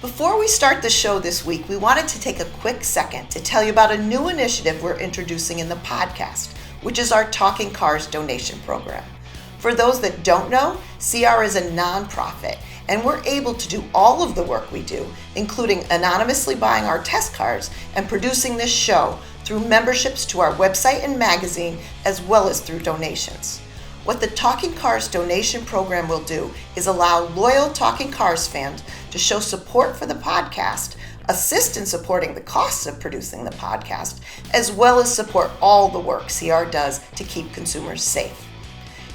Before we start the show this week, we wanted to take a quick second to tell you about a new initiative we're introducing in the podcast, which is our Talking Cars donation program. For those that don't know, CR is a nonprofit, and we're able to do all of the work we do, including anonymously buying our test cars and producing this show through memberships to our website and magazine, as well as through donations. What the Talking Cars donation program will do is allow loyal Talking Cars fans to show support for the podcast, assist in supporting the costs of producing the podcast, as well as support all the work CR does to keep consumers safe.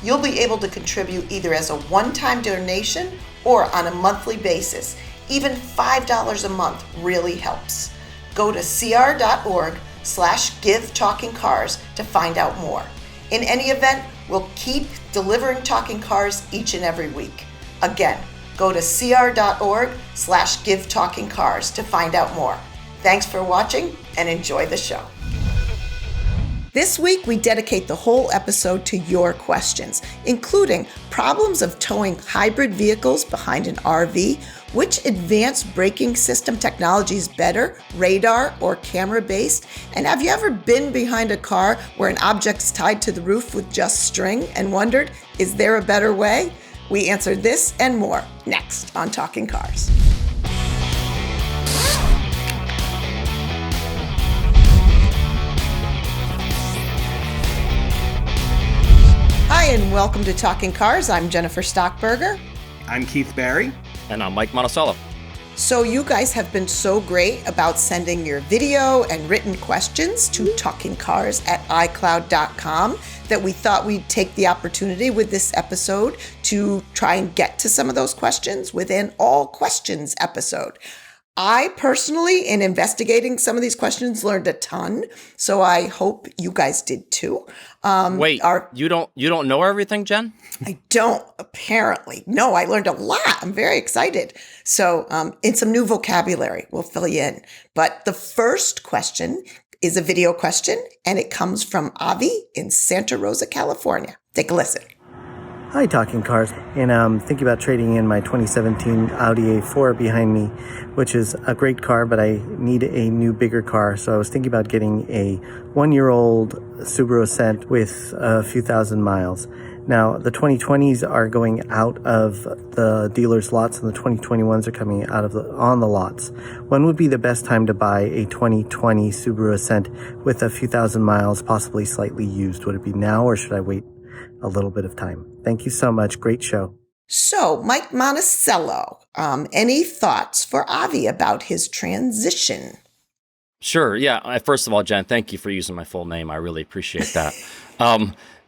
You'll be able to contribute either as a one-time donation or on a monthly basis. Even $5 a month really helps. Go to cr.org/give-talking-cars to find out more. In any event, we'll keep delivering Talking Cars each and every week. Again, go to cr.org/give-talking-cars to find out more. Thanks for watching and enjoy the show. This week, we dedicate the whole episode to your questions, including problems of towing hybrid vehicles behind an RV, which advanced braking system technology is better, radar or camera-based, and have you ever been behind a car where an object's tied to the roof with just string and wondered, is there a better way? We answer this and more next on Talking Cars. Hi, and welcome to Talking Cars. I'm Jennifer Stockberger. I'm Keith Barry. And I'm Mike Monticello. So you guys have been so great about sending your video and written questions to talkingcars@icloud.com that we thought we'd take the opportunity with this episode to try and get to some of those questions with an all questions episode. I personally, in investigating some of these questions, learned a ton. So I hope you guys did too. Wait, you don't know everything, Jen? I don't, apparently. No, I learned a lot. I'm very excited. So in some new vocabulary, we'll fill you in. But the first question is a video question, and it comes from Avi in Santa Rosa, California. Take a listen. Hi, Talking Cars, and I'm thinking about trading in my 2017 Audi A4 behind me, which is a great car, but I need a new, bigger car. So I was thinking about getting a one-year-old Subaru Ascent with a few thousand miles. Now, the 2020s are going out of the dealer's lots, and the 2021s are coming out of on the lots. When would be the best time to buy a 2020 Subaru Ascent with a few thousand miles, possibly slightly used? Would it be now, or should I wait a little bit of time? Thank you so much. Great show. So, Mike Monticello, any thoughts for Avi about his transition? Sure. Yeah. First of all, Jen, thank you for using my full name. I really appreciate that.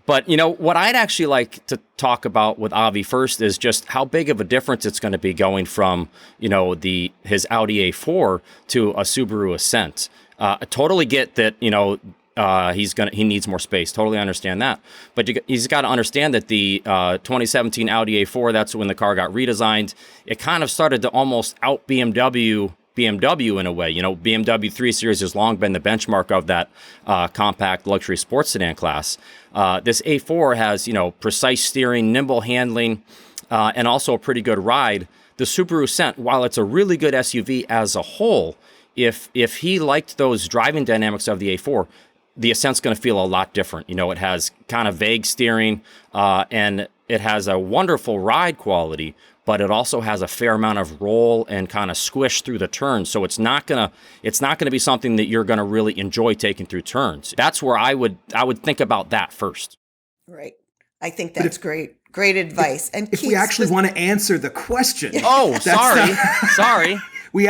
But, you know, what I'd actually like to talk about with Avi first is just how big of a difference it's going to be going from, you know, his Audi A4 to a Subaru Ascent. I totally get that, you know, he needs more space. Totally understand that. But he's got to understand that the 2017 Audi A4, that's when the car got redesigned. It kind of started to almost out BMW in a way. You know, BMW 3 Series has long been the benchmark of that compact luxury sports sedan class. This A4 has, you know, precise steering, nimble handling, and also a pretty good ride. The Subaru Ascent, while it's a really good SUV as a whole, if he liked those driving dynamics of the A4, the Ascent's going to feel a lot different. You know, it has kind of vague steering, and it has a wonderful ride quality, but it also has a fair amount of roll and kind of squish through the turns. So it's not gonna be something that you're gonna really enjoy taking through turns. That's where I would think about that first. Right. I think that's great. Great advice. And if we actually want to answer the question. Oh, sorry. We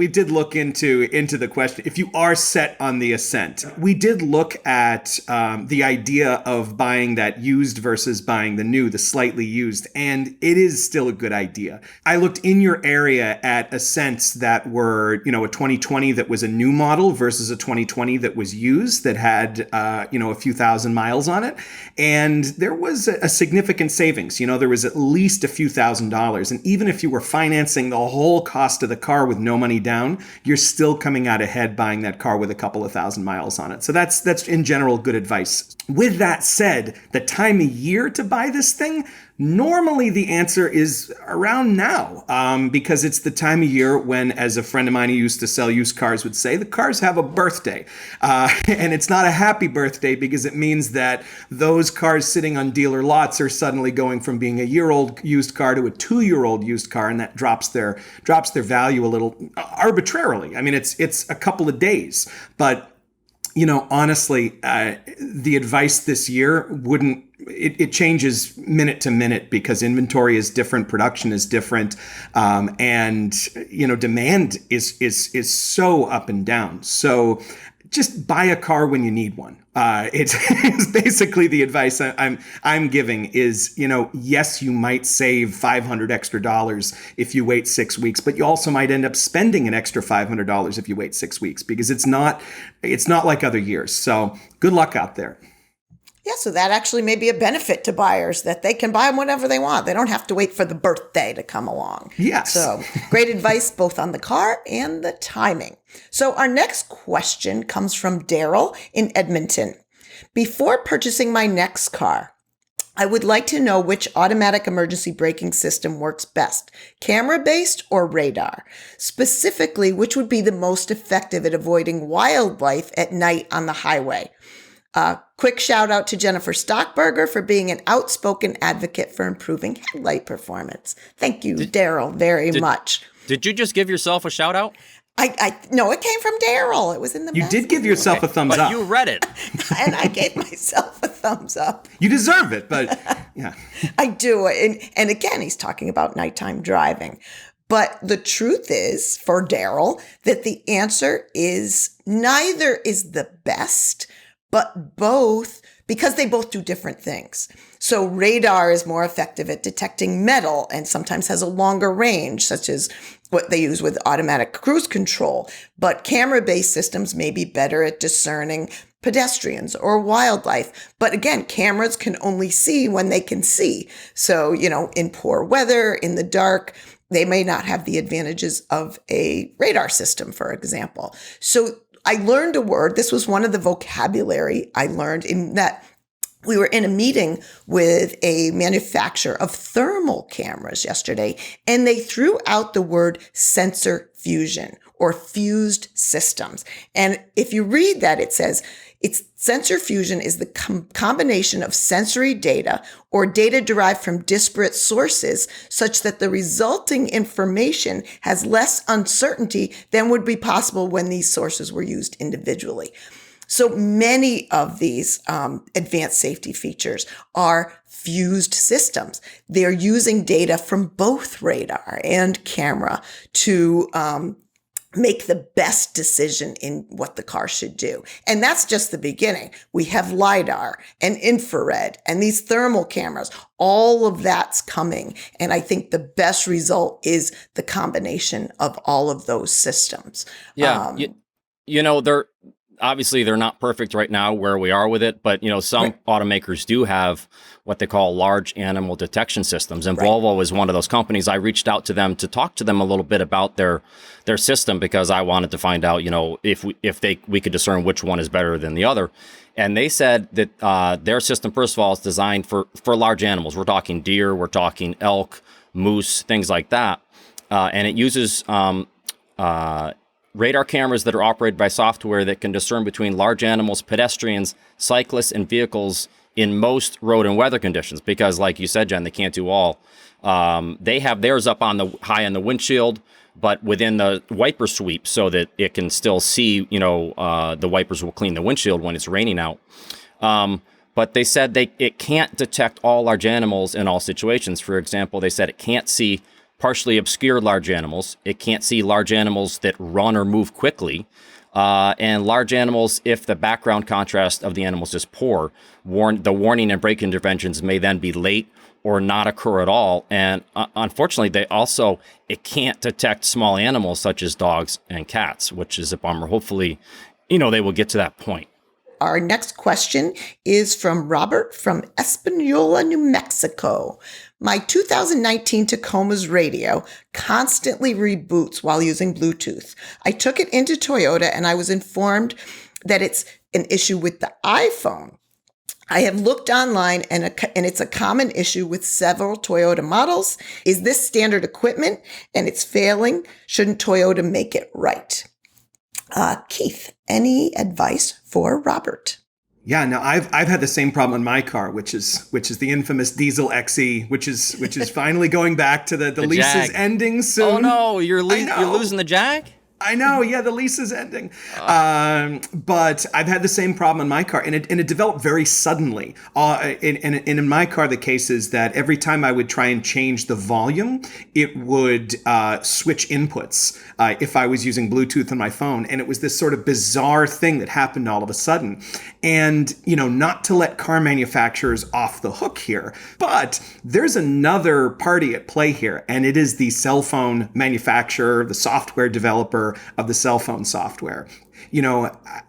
did look into the question. If you are set on the Ascent, we did look at the idea of buying that used versus buying the new, the slightly used, and it is still a good idea. I looked in your area at Ascents that were, you know, a 2020 that was a new model versus a 2020 that was used that had, a few thousand miles on it, and there was a significant savings. You know, there was at least a few $1,000s, and even if you were financing the whole cost of the car with no money down, you're still coming out ahead buying that car with a couple of thousand miles on it. So that's in general good advice. With that said, the time of year to buy this thing, Normally, the answer is around now, because it's the time of year when, as a friend of mine who used to sell used cars would say, the cars have a birthday. And it's not a happy birthday because it means that those cars sitting on dealer lots are suddenly going from being a year-old used car to a 2-year-old used car, and that drops their value a little arbitrarily. I mean, it's a couple of days, but honestly, the advice this year it changes minute to minute because inventory is different, production is different, and demand is so up and down. So just buy a car when you need one. It's basically the advice I'm giving is, yes, you might save $500 extra if you wait 6 weeks, but you also might end up spending an extra $500 if you wait 6 weeks because it's not like other years. So good luck out there. Yeah, so that actually may be a benefit to buyers that they can buy them whenever they want. They don't have to wait for the birthday to come along. Yes. So great advice both on the car and the timing. So our next question comes from Daryl in Edmonton. Before purchasing my next car, I would like to know which automatic emergency braking system works best, camera-based or radar? Specifically, which would be the most effective at avoiding wildlife at night on the highway? Quick shout out to Jennifer Stockberger for being an outspoken advocate for improving headlight performance. Thank you, Daryl, very much. Did you just give yourself a shout out? No, it came from Daryl. It was in the You did give yourself a thumbs up. You read it. And I gave myself a thumbs up. You deserve it, but yeah. I do. And again, he's talking about nighttime driving. But the truth is, for Daryl, that the answer is neither is the best, but both, because they both do different things. So radar is more effective at detecting metal and sometimes has a longer range, such as what they use with automatic cruise control. But camera-based systems may be better at discerning pedestrians or wildlife. But again, cameras can only see when they can see. So, in poor weather, in the dark, they may not have the advantages of a radar system, for example. So I learned a word. This was one of the vocabulary I learned in that we were in a meeting with a manufacturer of thermal cameras yesterday, and they threw out the word sensor fusion or fused systems. And if you read that, it says sensor fusion is the combination of sensory data or data derived from disparate sources such that the resulting information has less uncertainty than would be possible when these sources were used individually. So many of these advanced safety features are fused systems. They're using data from both radar and camera to make the best decision in what the car should do. And that's just the beginning. We have LiDAR and infrared and these thermal cameras. All of that's coming. And I think the best result is the combination of all of those systems. Yeah. They're not perfect right now where we are with it, but some automakers do have what they call large animal detection systems, and Volvo is one of those companies. I reached out to them to talk to them a little bit about their system because I wanted to find out, if we could discern which one is better than the other. And they said that their system, first of all, is designed for large animals. We're talking deer, we're talking elk, moose, things like that, and it uses radar cameras that are operated by software that can discern between large animals, pedestrians, cyclists, and vehicles in most road and weather conditions. Because, like you said, Jen, they can't do all. They have theirs up on the high on the windshield, but within the wiper sweep, so that it can still see. The wipers will clean the windshield when it's raining out. But they said it can't detect all large animals in all situations. For example, they said it can't see partially obscured large animals. It can't see large animals that run or move quickly. And large animals, if the background contrast of the animals is poor, the warning and brake interventions may then be late or not occur at all. And unfortunately, it can't detect small animals such as dogs and cats, which is a bummer. Hopefully, they will get to that point. Our next question is from Robert from Espanola, New Mexico. My 2019 Tacoma's radio constantly reboots while using Bluetooth. I took it into Toyota and I was informed that it's an issue with the iPhone. I have looked online and it's a common issue with several Toyota models. Is this standard equipment and it's failing? Shouldn't Toyota make it right? Keith, any advice for Robert? Yeah, no, I've had the same problem in my car, which is the infamous diesel XE, which is finally going back to the lease is ending soon. Oh no, you're losing the Jag? I know, yeah, the lease is ending. But I've had the same problem in my car, and it developed very suddenly. And in my car, the case is that every time I would try and change the volume, it would switch inputs if I was using Bluetooth on my phone. And it was this sort of bizarre thing that happened all of a sudden. And, not to let car manufacturers off the hook here, but there's another party at play here, and it is the cell phone manufacturer, the software developer of the cell phone software.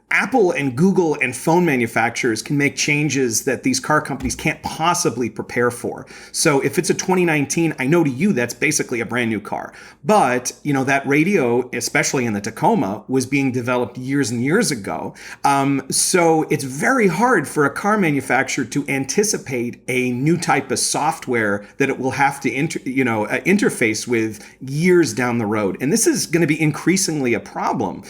Apple and Google and phone manufacturers can make changes that these car companies can't possibly prepare for. So if it's a 2019, I know to you that's basically a brand new car. But, that radio, especially in the Tacoma, was being developed years and years ago. So it's very hard for a car manufacturer to anticipate a new type of software that it will have to interface with years down the road. And this is going to be increasingly a problem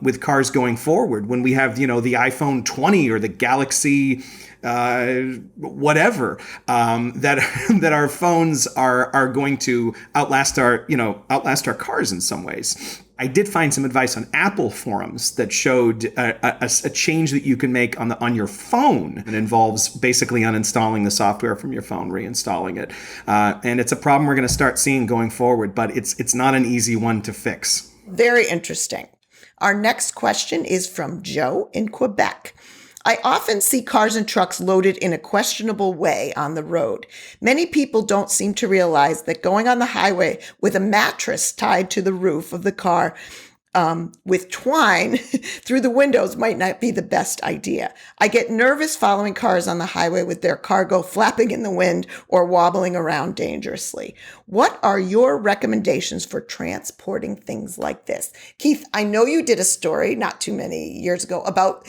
with cars going forward when we have, the iPhone 20 or the Galaxy whatever, that our phones are going to outlast our cars in some ways. I did find some advice on Apple forums that showed a change that you can make on your phone. It involves basically uninstalling the software from your phone, reinstalling it. And it's a problem we're going to start seeing going forward, but it's not an easy one to fix. Very interesting. Our next question is from Joe in Quebec. I often see cars and trucks loaded in a questionable way on the road. Many people don't seem to realize that going on the highway with a mattress tied to the roof of the car with twine through the windows might not be the best idea. I get nervous following cars on the highway with their cargo flapping in the wind or wobbling around dangerously. What are your recommendations for transporting things like this? Keith, I know you did a story not too many years ago about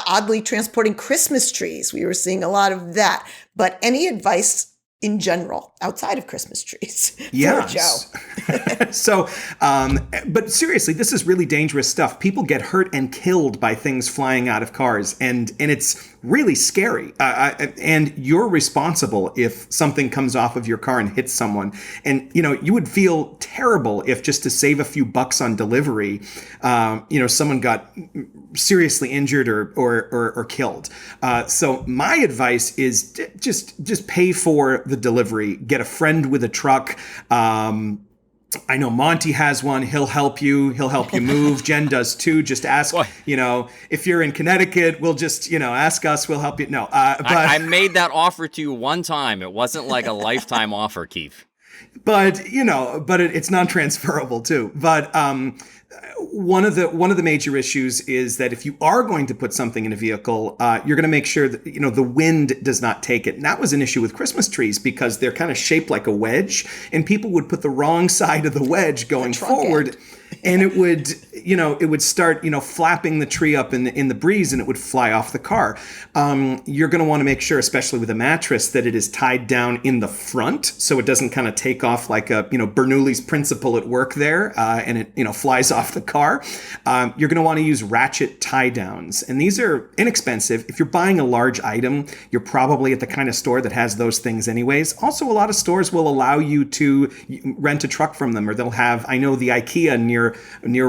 oddly transporting Christmas trees. We were seeing a lot of that. But any advice in general outside of Christmas trees for Joe? So, but seriously, this is really dangerous stuff. People get hurt and killed by things flying out of cars, and it's really scary. And you're responsible if something comes off of your car and hits someone. And, you would feel terrible if just to save a few bucks on delivery, someone got seriously injured or killed. So my advice is just pay for the delivery. Get a friend with a truck. I know Monty has one. He'll help you. He'll help you move. Jen does too. Just ask, if you're in Connecticut, we'll just, ask us. We'll help you. No, but I made that offer to you one time. It wasn't like a lifetime offer, Keith. But, it's non-transferable too. But, one of the major issues is that if you are going to put something in a vehicle, you're going to make sure that, the wind does not take it. And that was an issue with Christmas trees because they're kind of shaped like a wedge, and people would put the wrong side of the wedge going forward. And it would start, flapping the tree up in the breeze, and it would fly off the car. You're going to want to make sure, especially with a mattress, that it is tied down in the front so it doesn't kind of take off like a, Bernoulli's principle at work there, and it, flies off the car. You're going to want to use ratchet tie downs, and these are inexpensive. If you're buying a large item, you're probably at the kind of store that has those things anyways. Also, a lot of stores will allow you to rent a truck from them, or they'll have, I know the IKEA near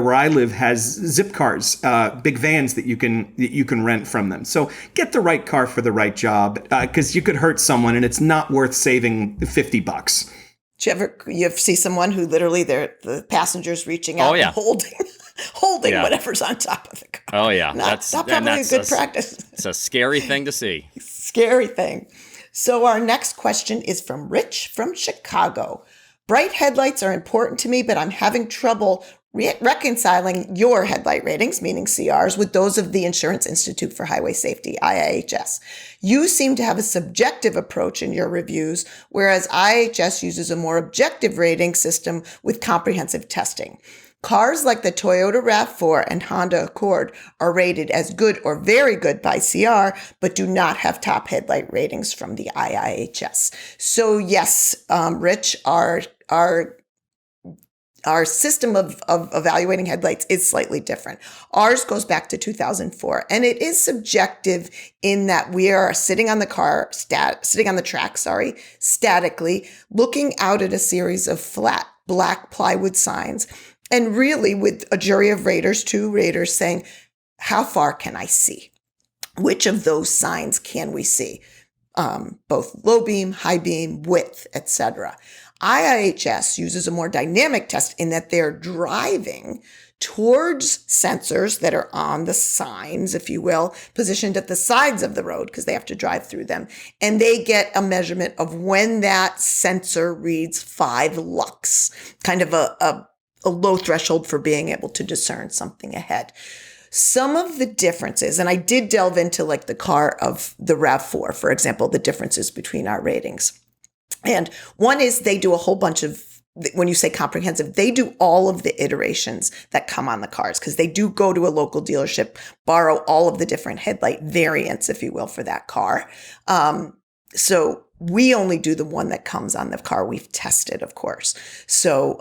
where I live has zip cars, big vans that you can rent from them. So get the right car for the right job, because you could hurt someone and it's not worth saving $50. Do you ever see someone who literally the passenger's reaching out and holding whatever's on top of the car? Oh yeah, that's probably a good practice. It's a scary thing to see. Scary thing. So our next question is from Rich from Chicago. Bright headlights are important to me, but I'm having trouble reconciling your headlight ratings, meaning CRs, with those of the Insurance Institute for Highway Safety, IIHS. You seem to have a subjective approach in your reviews, whereas IIHS uses a more objective rating system with comprehensive testing. Cars like the Toyota RAV4 and Honda Accord are rated as good or very good by CR, but do not have top headlight ratings from the IIHS. So yes, Rich, our system of evaluating headlights is slightly different. Ours goes back to 2004, and it is subjective in that we are sitting on the track, statically, looking out at a series of flat black plywood signs, and really with a jury of raters, 2 raters saying, how far can I see? Which of those signs can we see? Both low beam, high beam, width, etc. IIHS uses a more dynamic test in that they're driving towards sensors that are on the signs, if you will, positioned at the sides of the road because they have to drive through them. And they get a measurement of when that sensor reads 5 lux, kind of a low threshold for being able to discern something ahead. Some of the differences, and I did delve into like the car of the RAV4, for example, the differences between our ratings. And one is they do a whole bunch of, when you say comprehensive, they do all of the iterations that come on the cars because they do go to a local dealership, borrow all of the different headlight variants, if you will, for that car. So we only do the one that comes on the car we've tested, of course. So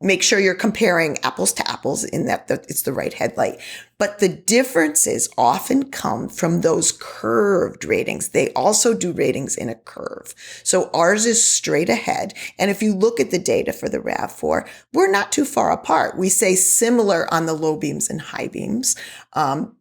make sure you're comparing apples to apples in that it's the right headlight. But the differences often come from those curved ratings. They also do ratings in a curve. So ours is straight ahead. And if you look at the data for the RAV4, we're not too far apart. We say similar on the low beams and high beams.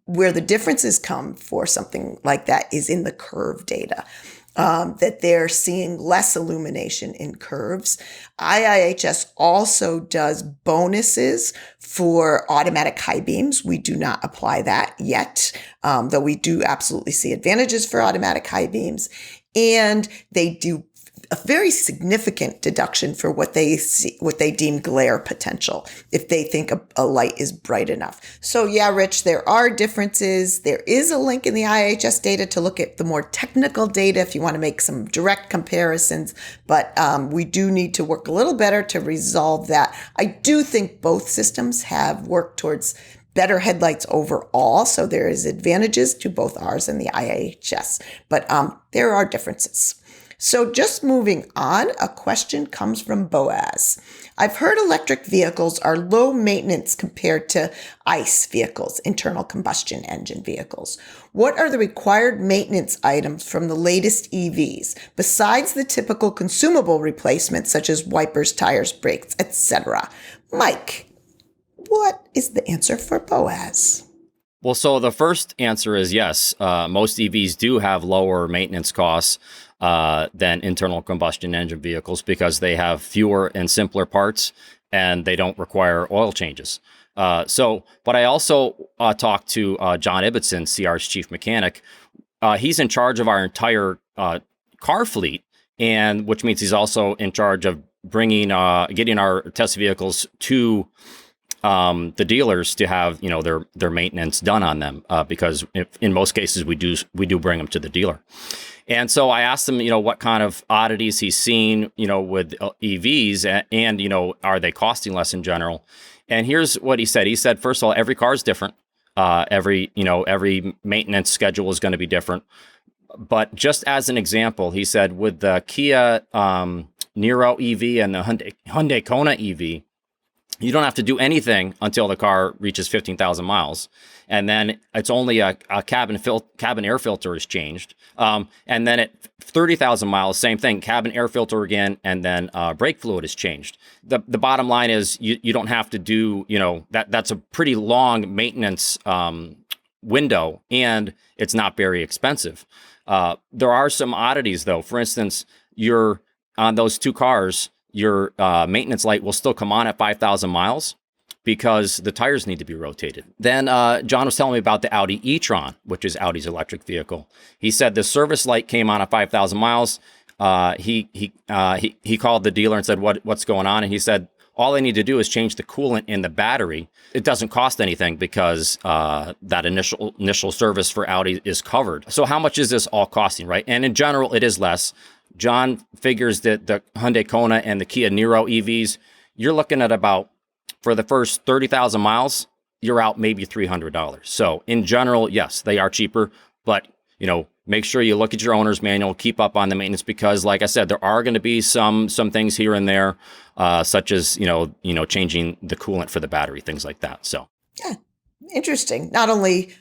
Where the differences come for something like that is in the curve data. That they're seeing less illumination in curves. IIHS also does bonuses for automatic high beams. We do not apply that yet, though we do absolutely see advantages for automatic high beams. And they do a very significant deduction for what they see, what they deem glare potential, if they think a light is bright enough. So yeah, Rich, there are differences. There is a link in the IIHS data to look at the more technical data if you want to make some direct comparisons, but we do need to work a little better to resolve that. I do think both systems have worked towards better headlights overall, so there is advantages to both ours and the IIHS, but there are differences. So just moving on, a question comes from Boaz. I've heard electric vehicles are low maintenance compared to ICE vehicles, internal combustion engine vehicles. What are the required maintenance items from the latest EVs, besides the typical consumable replacements such as wipers, tires, brakes, etc.? Mike, what is the answer for Boaz? Well, so the first answer is yes. Most EVs do have lower maintenance costs than internal combustion engine vehicles because they have fewer and simpler parts and they don't require oil changes. But I also talked to John Ibbotson, CR's chief mechanic. He's in charge of our entire car fleet, and which means he's also in charge of getting our test vehicles to the dealers to have their maintenance done on them because in most cases we do bring them to the dealer. And so I asked him, what kind of oddities he's seen, with EVs and are they costing less in general? And here's what he said. He said, first of all, every car is different. Every maintenance schedule is going to be different. But just as an example, he said with the Kia Niro EV and the Hyundai Kona EV, you don't have to do anything until the car reaches 15,000 miles. And then it's only a cabin air filter is changed. And then at 30,000 miles, same thing, cabin air filter again, and then brake fluid is changed. The bottom line is you don't have to do, that's a pretty long maintenance window, and it's not very expensive. There are some oddities though. For instance, on those two cars, your maintenance light will still come on at 5,000 miles because the tires need to be rotated. Then John was telling me about the Audi e-tron, which is Audi's electric vehicle. He said the service light came on at 5,000 miles. He called the dealer and said, what's going on? And he said, all they need to do is change the coolant in the battery. It doesn't cost anything because that initial service for Audi is covered. So how much is this all costing, right? And in general, it is less. John figures that the Hyundai Kona and the Kia Niro EVs, you're looking at about, for the first 30,000 miles, you're out maybe $300. So in general, yes, they are cheaper, but make sure you look at your owner's manual, keep up on the maintenance, because like I said, there are going to be some things here and there, such as, changing the coolant for the battery, things like that. So yeah, interesting. Not only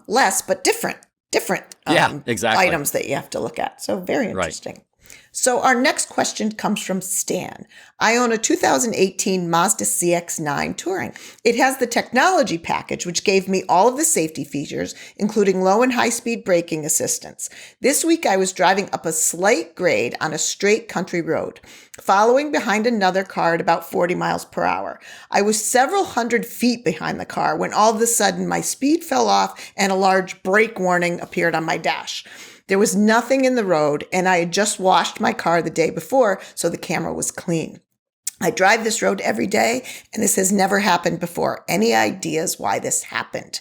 less, but different exactly. items that you have to look at. So very interesting. Right. So our next question comes from Stan. I own a 2018 Mazda CX-9 Touring. It has the technology package, which gave me all of the safety features, including low and high-speed braking assistance. This week, I was driving up a slight grade on a straight country road, following behind another car at about 40 miles per hour. I was several hundred feet behind the car when all of a sudden my speed fell off and a large brake warning appeared on my dash. There was nothing in the road, and I had just washed my car the day before, so the camera was clean. I drive this road every day, and this has never happened before. Any ideas why this happened?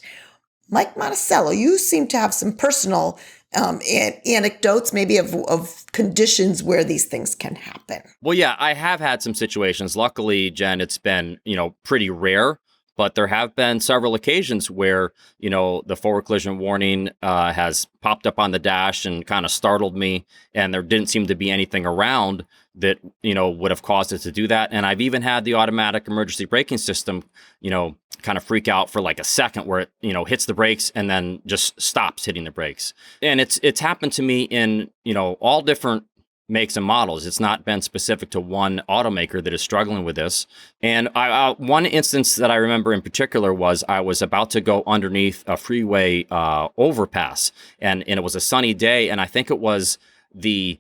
Mike Monticello, you seem to have some personal anecdotes, maybe of conditions where these things can happen. Well, yeah, I have had some situations. Luckily, Jen, it's been, pretty rare. But there have been several occasions where, the forward collision warning has popped up on the dash and kind of startled me. And there didn't seem to be anything around that, would have caused it to do that. And I've even had the automatic emergency braking system, kind of freak out for like a second where it, hits the brakes and then just stops hitting the brakes. And it's happened to me in, all different makes and models. It's not been specific to one automaker that is struggling with this. And one instance that I remember in particular was I was about to go underneath a freeway overpass, and it was a sunny day, and I think it was the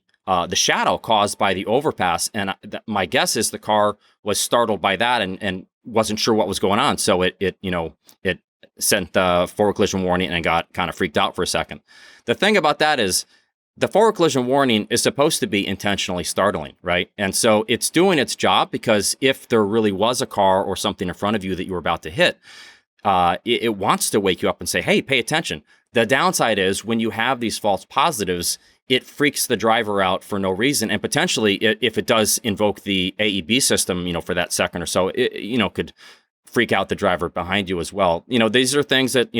shadow caused by the overpass. And my guess is the car was startled by that and wasn't sure what was going on. So it sent the forward collision warning and got kind of freaked out for a second. The thing about that is, the forward collision warning is supposed to be intentionally startling, right? And so it's doing its job, because if there really was a car or something in front of you that you were about to hit, it wants to wake you up and say, hey, pay attention. The downside is when you have these false positives, it freaks the driver out for no reason. And potentially, if it does invoke the AEB system, for that second or so, it, could freak out the driver behind you as well. These are things that,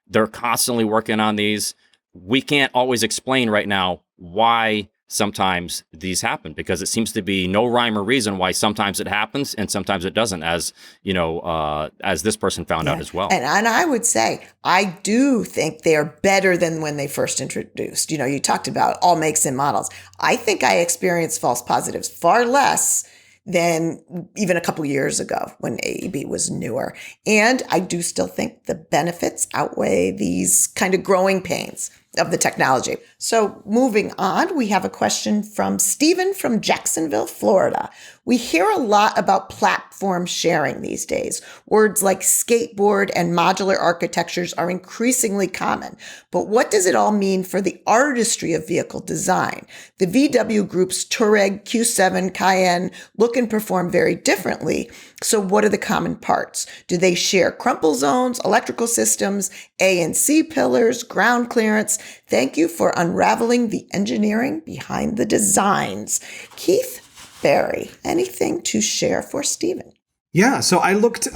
they're constantly working on these. We can't always explain right now why sometimes these happen, because it seems to be no rhyme or reason why sometimes it happens and sometimes it doesn't, as as this person found out as well. And I would say, I do think they are better than when they first introduced. You talked about all makes and models. I think I experienced false positives far less than even a couple years ago when AEB was newer. And I do still think the benefits outweigh these kind of growing pains of the technology. So moving on, we have a question from Stephen from Jacksonville, Florida. We hear a lot about platform sharing these days. Words like skateboard and modular architectures are increasingly common. But what does it all mean for the artistry of vehicle design? The VW Group's Touareg, Q7, Cayenne look and perform very differently. So what are the common parts? Do they share crumple zones, electrical systems, A and C pillars, ground clearance? Thank you for unraveling the engineering behind the designs. Keith Barry, anything to share for Stephen? Yeah, so I looked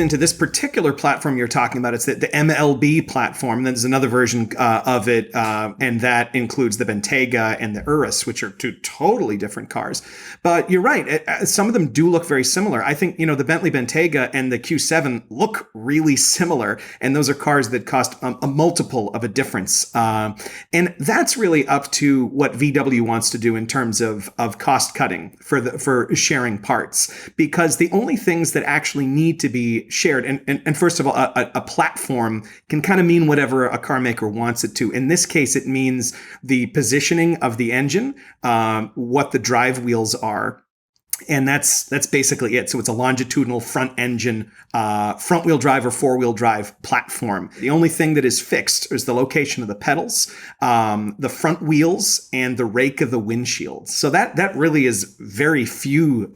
into this particular platform you're talking about. It's the MLB platform. And then there's another version of it, and that includes the Bentayga and the Urus, which are two totally different cars. But you're right, some of them do look very similar. I think, the Bentley Bentayga and the Q7 look really similar, and those are cars that cost a multiple of a difference. And that's really up to what VW wants to do in terms of cost cutting for sharing parts, because the only things that actually need to be shared. And first of all, a platform can kind of mean whatever a car maker wants it to. In this case, it means the positioning of the engine, what the drive wheels are. And that's basically it. So it's a longitudinal front engine, front wheel drive or four wheel drive platform. The only thing that is fixed is the location of the pedals, the front wheels, and the rake of the windshield. So that really is very few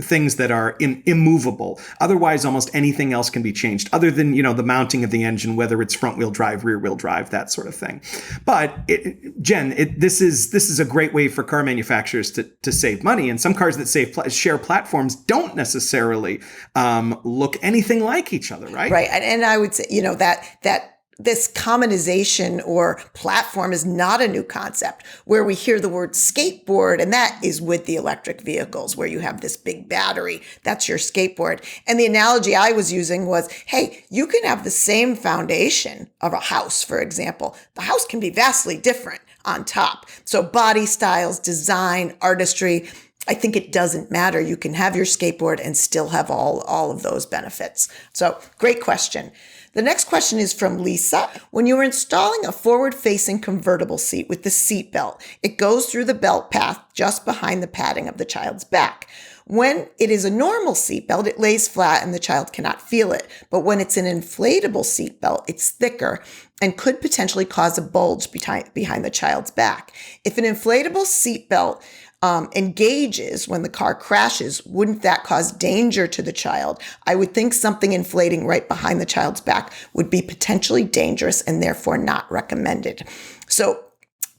things that are immovable. Otherwise, almost anything else can be changed other than, the mounting of the engine, whether it's front wheel drive, rear wheel drive, that sort of thing. But this is a great way for car manufacturers to save money. And some cars that share platforms don't necessarily look anything like each other, right? Right. And I would say, that this commonization or platform is not a new concept. Where we hear the word skateboard, and that is with the electric vehicles, where you have this big battery. That's your skateboard. And the analogy I was using was, hey, you can have the same foundation of a house, for example. The house can be vastly different on top. So body styles, design, artistry, I think it doesn't matter. You can have your skateboard and still have all of those benefits. So great question. The next question is from Lisa. When you are installing a forward-facing convertible seat with the seat belt, it goes through the belt path just behind the padding of the child's back. When it is a normal seat belt, it lays flat and the child cannot feel it. But when it's an inflatable seat belt, it's thicker and could potentially cause a bulge behind the child's back. If an inflatable seat belt engages when the car crashes, wouldn't that cause danger to the child? I would think something inflating right behind the child's back would be potentially dangerous and therefore not recommended. So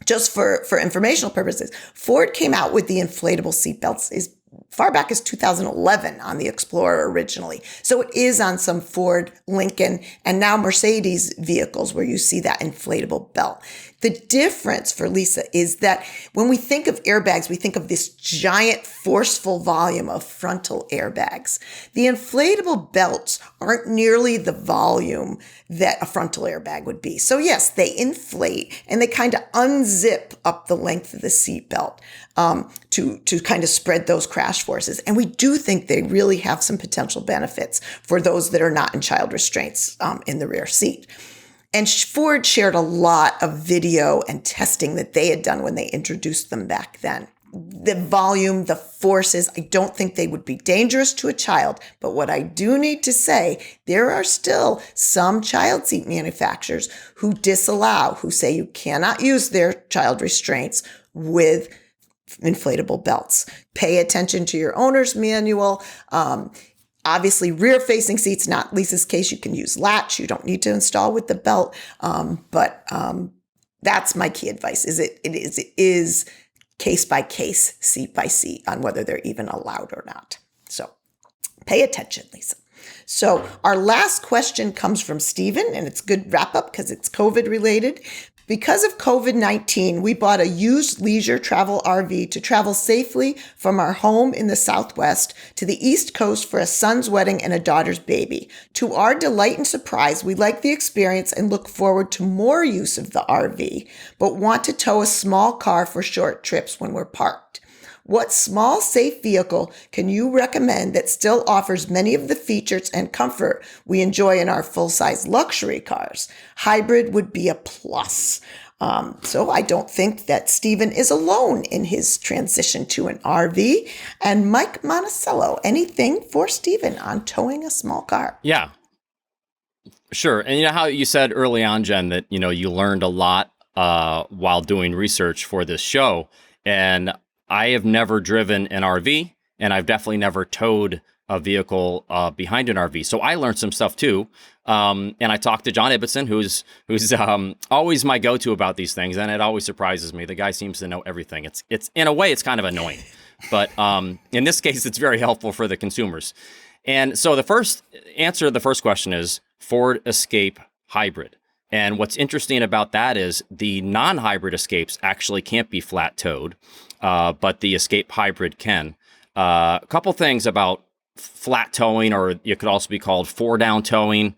just for informational purposes, Ford came out with the inflatable seatbelts as far back as 2011 on the Explorer originally. So it is on some Ford, Lincoln, and now Mercedes vehicles where you see that inflatable belt. The difference for Lisa is that when we think of airbags, we think of this giant forceful volume of frontal airbags. The inflatable belts aren't nearly the volume that a frontal airbag would be. So yes, they inflate and they kind of unzip up the length of the seat belt to kind of spread those crash forces. And we do think they really have some potential benefits for those that are not in child restraints in the rear seat. And Ford shared a lot of video and testing that they had done when they introduced them back then. The volume, the forces, I don't think they would be dangerous to a child. But what I do need to say, there are still some child seat manufacturers who who say you cannot use their child restraints with inflatable belts. Pay attention to your owner's manual. Obviously, rear-facing seats, not Lisa's case, you can use latch. You don't need to install with the belt. But that's my key advice. It is case by case, seat by seat on whether they're even allowed or not. So pay attention, Lisa. So our last question comes from Stephen, and it's a good wrap up because it's COVID related. Because of COVID-19, we bought a used leisure travel RV to travel safely from our home in the Southwest to the East Coast for a son's wedding and a daughter's baby. To our delight and surprise, we like the experience and look forward to more use of the RV, but want to tow a small car for short trips when we're parked. What small, safe vehicle can you recommend that still offers many of the features and comfort we enjoy in our full-size luxury cars? Hybrid would be a plus. So I don't think that Stephen is alone in his transition to an RV. And Mike Monticello, anything for Stephen on towing a small car? Yeah, sure. And you know how you said early on, Jen, that, you learned a lot while doing research for this show. And I have never driven an RV, and I've definitely never towed a vehicle behind an RV. So I learned some stuff too. And I talked to John Ibbotson, who's always my go-to about these things, and it always surprises me. The guy seems to know everything. It's in a way, it's kind of annoying, but in this case, it's very helpful for the consumers. And so the first answer to the first question is Ford Escape Hybrid. And what's interesting about that is the non-hybrid Escapes actually can't be flat towed, but the Escape Hybrid can. A couple things about flat towing, or it could also be called four-down towing,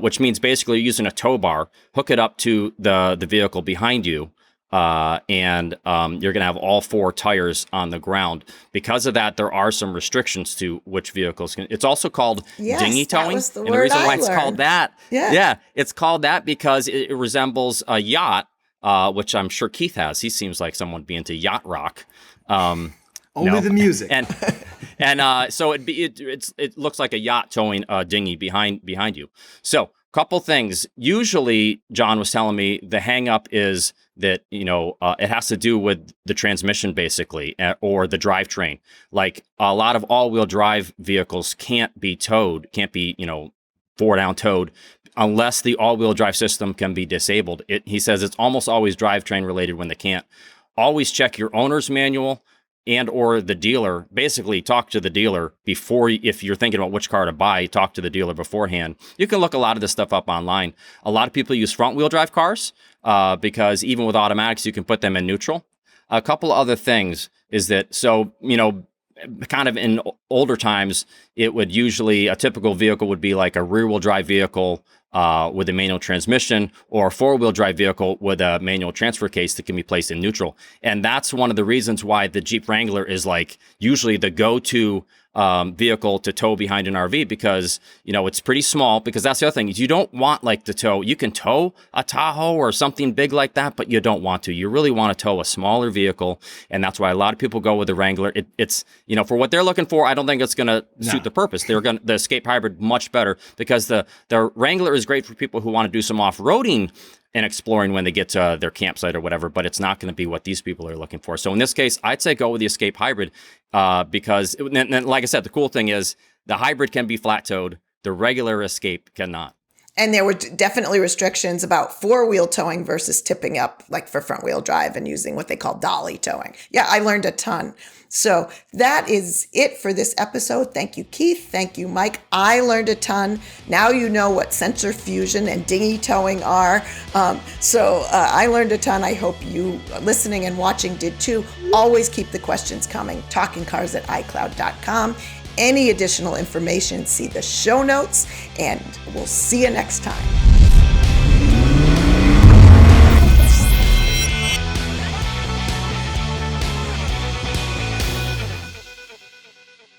which means basically you're using a tow bar, hook it up to the vehicle behind you, and you're going to have all four tires on the ground. Because of that, there are some restrictions to which vehicles can. It's also called dinghy towing. That was the and word the reason I why it's learned. called that, Yeah. it's called that because it resembles a yacht, which I'm sure Keith has. He seems like someone be into yacht rock. Only the music. And so it looks like a yacht towing a dinghy behind you. So couple things. Usually, John was telling me the hang up is that, it has to do with the transmission basically, or the drivetrain. Like a lot of all-wheel drive vehicles can't be towed, four-down towed, unless the all-wheel drive system can be disabled. He says it's almost always drivetrain related when they can't. Always check your owner's manual and or the dealer. Basically, talk to the dealer before, if you're thinking about which car to buy, talk to the dealer beforehand. You can look a lot of this stuff up online. A lot of people use front-wheel drive cars because even with automatics, you can put them in neutral. A couple of other things is that, kind of in older times, it would usually, a typical vehicle would be like a rear-wheel drive vehicle with a manual transmission, or a four-wheel drive vehicle with a manual transfer case that can be placed in neutral. And that's one of the reasons why the Jeep Wrangler is like usually the go-to vehicle to tow behind an RV, because it's pretty small. Because that's the other thing, is you don't want like to tow. You can tow a Tahoe or something big like that, but you don't want to. You really want to tow a smaller vehicle, and that's why a lot of people go with the Wrangler. It's for what they're looking for. I don't think it's going to suit the purpose. The Escape Hybrid much better, because the Wrangler is great for people who want to do some off-roading and exploring when they get to their campsite or whatever, but it's not going to be what these people are looking for. So in this case, I'd say go with the Escape Hybrid because, like I said, the cool thing is the Hybrid can be flat-towed. The regular Escape cannot. And there were definitely restrictions about four-wheel towing versus tipping up, like for front-wheel drive and using what they call dolly towing. Yeah, I learned a ton. So that is it for this episode. Thank you, Keith. Thank you, Mike. I learned a ton. Now you know what sensor fusion and dinghy towing are. I learned a ton. I hope you listening and watching did too. Always keep the questions coming. TalkingCars@iCloud.com. Any additional information, see the show notes, and we'll see you next time.